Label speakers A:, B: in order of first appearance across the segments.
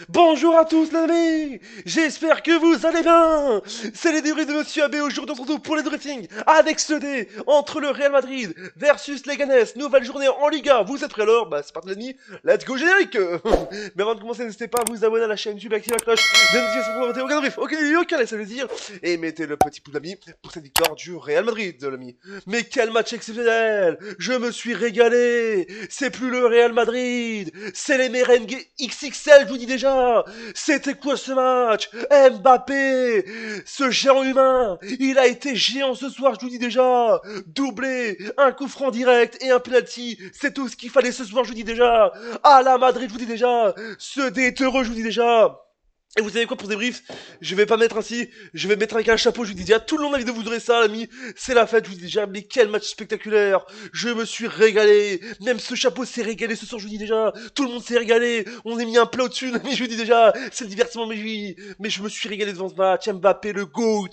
A: Bonjour à tous les amis, j'espère que vous allez bien. C'est les débriefs de Monsieur AB. Aujourd'hui on se retrouve pour les briefings avec ce dé entre le Real Madrid versus Leganés. Nouvelle journée en Liga, vous êtes prêts alors? Bah c'est parti les amis, let's go générique. Mais avant de commencer, n'hésitez pas à vous abonner à la chaîne YouTube, activer la cloche de notification pour voter au brief. Ok, laissez le dire. Et mettez le petit pouce l'ami pour cette victoire du Real Madrid l'ami. Mais quel match exceptionnel. Je me suis régalé. C'est plus le Real Madrid, c'est les merengues XXL, je vous dis déjà. C'était quoi ce match? Mbappé, ce géant humain, il a été géant ce soir, je vous dis déjà. Doublé, un coup franc direct et un penalty, c'est tout ce qu'il fallait ce soir, je vous dis déjà. À la Madrid, je vous dis déjà. Ce dé est heureux, je vous dis déjà. Et vous savez quoi pour débrief? Je vais pas mettre ainsi, je vais mettre avec un chapeau, je vous dis déjà, tout le long de la vidéo vous aurez ça, l'ami. C'est la fête, je vous dis déjà, mais quel match spectaculaire. Je me suis régalé. Même ce chapeau s'est régalé ce soir, je vous dis déjà. Tout le monde s'est régalé. On a mis un plat au-dessus, l'ami, je vous dis déjà. C'est le divertissement, mais je me suis régalé devant ce match. Mbappé, le GOAT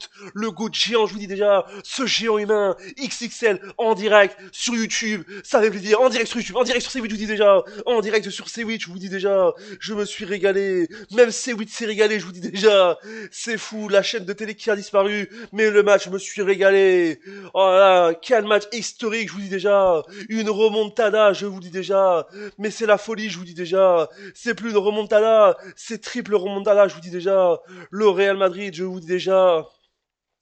A: géant, je vous dis déjà. Ce géant humain, XXL, en direct, sur YouTube. Ça fait plaisir, en direct sur YouTube, en direct sur C8, je vous dis déjà. En direct sur C8, je vous dis déjà. Je me suis régalé. Même C8 s'est régalé, je vous dis déjà. C'est fou, la chaîne de télé qui a disparu. Mais le match, je me suis régalé. Oh là là, quel match historique, je vous dis déjà. Une remontada, je vous dis déjà. Mais c'est la folie, je vous dis déjà. C'est plus une remontada, c'est triple remontada, je vous dis déjà. Le Real Madrid, je vous dis déjà.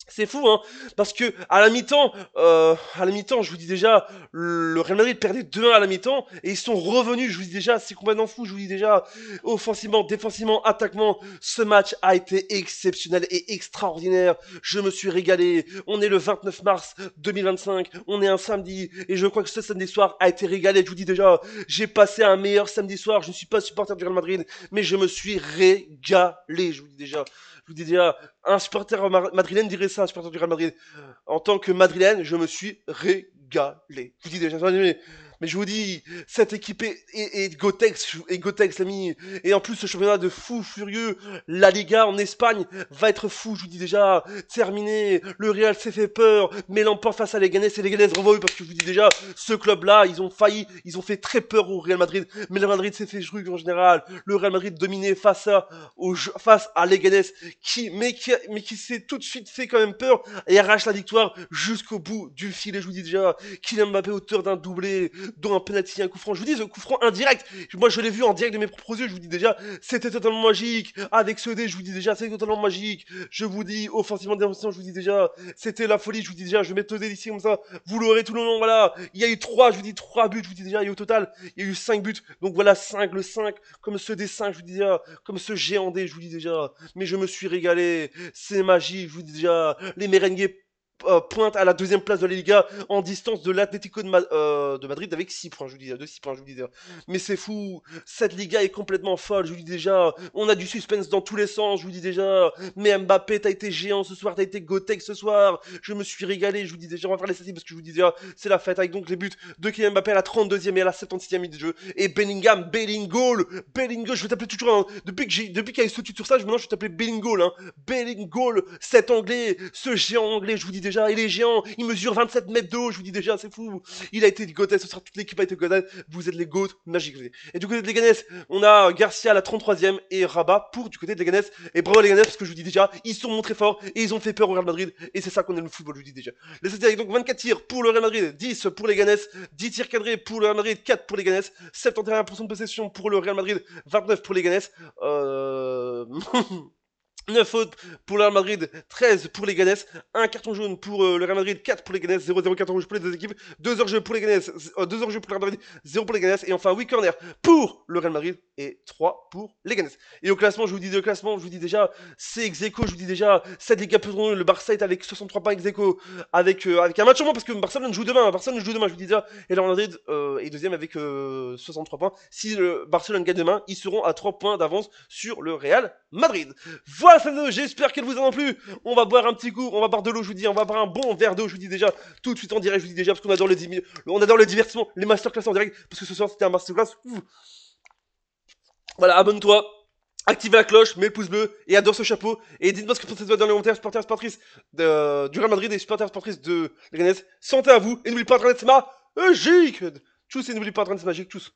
A: C'est fou, hein, parce que à la mi-temps, je vous dis déjà, le Real Madrid perdait 2-1 à la mi-temps et ils sont revenus. Je vous dis déjà, c'est complètement fou. Je vous dis déjà, offensivement, défensivement, attaquement, ce match a été exceptionnel et extraordinaire. Je me suis régalé. On est le 29 mars 2025, on est un samedi et je crois que ce samedi soir a été régalé. Je vous dis déjà, j'ai passé un meilleur samedi soir. Je ne suis pas supporter du Real Madrid, mais je me suis régalé. Je vous dis déjà. Je vous dis déjà, un supporter madrilène dirait ça, un supporter du Real Madrid. En tant que madrilène, je me suis régalé. Je vous dis déjà, mais je vous dis, cette équipe est Gotex, l'ami. Et en plus, ce championnat de fou furieux, la Liga en Espagne, va être fou, je vous dis déjà. Terminé, le Real s'est fait peur, mais l'emporte face à Leganés, et Leganés revoit parce que je vous dis déjà, ce club-là, ils ont fait très peur au Real Madrid, mais le Real Madrid s'est fait jouer en général. Le Real Madrid dominé face à Leganés, qui s'est tout de suite fait quand même peur et arrache la victoire jusqu'au bout du filet. Je vous dis déjà, Kylian Mbappé auteur d'un doublé, dont un penalty, un coup franc. Je vous dis, ce coup franc indirect. Moi, je l'ai vu en direct de mes propres yeux. Je vous dis déjà, c'était totalement magique. Avec ce dé, je vous dis déjà, c'est totalement magique. Je vous dis, offensivement, défensivement, je vous dis déjà, c'était la folie. Je vous dis déjà, je vais mettre le dé ici comme ça. Vous l'aurez tout le long. Voilà. Il y a eu je vous dis, 3 buts. Je vous dis déjà, et au total, il y a eu 5 buts. Donc voilà, 5, le 5, comme ce dé 5, je vous dis déjà, comme ce géant dé, je vous dis déjà. Mais je me suis régalé. C'est magique, je vous dis déjà. Les merengues pointe à la deuxième place de la Liga en distance de l'Atlético de Madrid avec 6 points, je vous dis, de 6 points, je vous dis. Mais c'est fou, cette Liga est complètement folle, je vous dis déjà. On a du suspense dans tous les sens, je vous dis déjà. Mais Mbappé, t'as été géant ce soir, t'as été Gotex ce soir. Je me suis régalé, je vous dis déjà. On va faire les statistiques parce que je vous dis déjà, c'est la fête avec donc les buts de Kylian Mbappé à la 32e et à la 76e minute de jeu. Et Bellingham, je vais t'appeler toujours, hein. Depuis qu'il y a eu ce titre sur ça, maintenant je vais t'appeler Bellingham, hein. Bellingham, cet anglais, ce géant anglais, je vous dis déjà, il est géant, il mesure 27 mètres de haut, je vous dis déjà, c'est fou. Il a été gothé, ce soir toute l'équipe a été gothée, vous êtes les goats magiques. Et du côté de Leganés, on a Garcia à la 33e et Rabat pour du côté de Leganés. Et bravo Leganés, parce que je vous dis déjà, ils sont montrés forts et ils ont fait peur au Real Madrid. Et c'est ça qu'on aime le football, je vous dis déjà. Les statistiques, donc 24 tirs pour le Real Madrid, 10 pour Leganés, 10 tirs cadrés pour le Real Madrid, 4 pour Leganés, 71% de possession pour le Real Madrid, 29 pour Leganés. 9 fautes pour le Real Madrid, 13 pour les Ganes, 1 carton jaune pour le Real Madrid, 4 pour les Ganes, 0-0 carton rouge pour les deux équipes, 2 heures jeu pour les Ganes, 2 heures jeu pour le Real Madrid, 0 pour les Ganes, et enfin 8 corners pour le Real Madrid et 3 pour les Ganes. Et au classement, je vous dis déjà, c'est ex-aequo, je vous dis déjà, 7 Liga Pedron, le Barça est avec 63 points ex-aequo, avec un match en moins parce que Barcelone joue demain, je vous dis déjà, et le Real Madrid est deuxième avec 63 points. Si le Barcelone gagne demain, ils seront à 3 points d'avance sur le Real Madrid. Voilà, j'espère qu'elle vous a plu. On va boire un petit coup, on va boire de l'eau, je vous dis, on va boire un bon verre d'eau, je vous dis déjà, tout de suite en direct, je vous dis déjà, parce qu'on adore on adore le divertissement, les masterclass en direct, parce que ce soir c'était un masterclass. Voilà, abonne-toi, active la cloche, mets le pouce bleu et adore ce chapeau. Et dites-moi ce que vous pensez dans les commentaires, supporters, supportrices du Real Madrid et supporters, supportrices de Leganés. Santé à vous, et n'oubliez pas, Internet c'est magique. Tchuss, et n'oubliez pas, Internet c'est magique, tchuss.